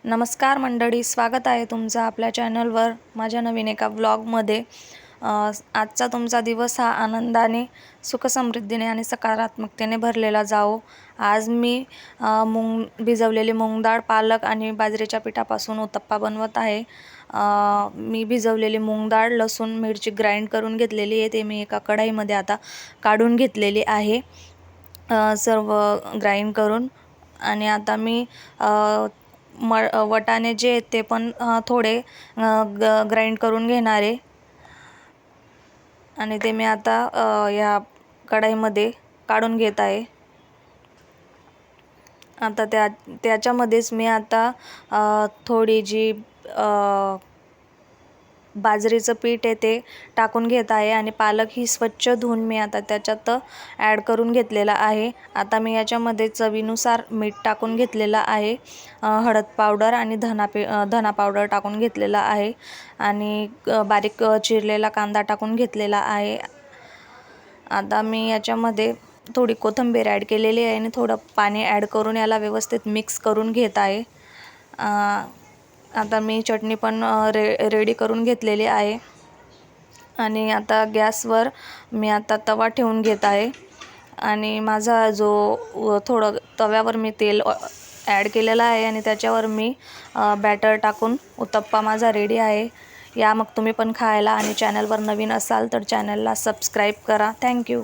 नमस्कार मंडळी, स्वागत आहे तुमचं आपल्या चॅनलवर माझ्या नवीन एका व्लॉगमध्ये। आजचा तुमचा दिवस हा आनंदाने, सुखसमृद्धीने आणि सकारात्मकतेने भरलेला जाओ। आज मी भिजवलेली मूग डाळ, पालक आणि बाजरीच्या पिठापासून उत्तप्पा बनवत आहे। मी भिजवलेली मूग डाळ, लसूण, मिरची ग्राइंड करून घेतलेली आहे। ते मी एका कढईमध्ये आता काढून घेतलेली आहे, सर्व ग्राइंड करून। आणि आता मी वटाणे जे ते पण थोडे ग्राइंड करून घेणार आहे आणि ते मी आता या कढईमध्ये काढून घेत आहे। आता त्याच्यामध्येच मी आता थोडी जी बाजरीचं पीठ आहे ते टाकून घेत आहे आणि पालक ही स्वच्छ धुवून मी आता त्याच्यात ॲड करून घेतलेला आहे। आता मी याच्यामध्ये चवीनुसार मीठ टाकून घेतलेला आहे, हळद पावडर आणि धना पावडर टाकून घेतलेला आहे आणि बारीक चिरलेला कांदा टाकून घेतलेला आहे। आता मी याच्यामध्ये थोडी कोथिंबीर ॲड केलेली आहे आणि थोडं पाणी ॲड करून याला व्यवस्थित मिक्स करून घेत आहे। आता मी चटणी पण रेडी करून घेतलेली आहे आणि आता गॅसवर मी आता तवा ठेवून घेत आहे आणि माझा जो थोडं तव्यावर मी तेल ॲड केलेलं आहे आणि त्याच्यावर मी बॅटर टाकून उत्तप्पा माझा रेडी आहे। या मग तुम्ही पण खायला, आणि चॅनलवर नवीन असाल तर चॅनलला सबस्क्राईब करा। थँक्यू।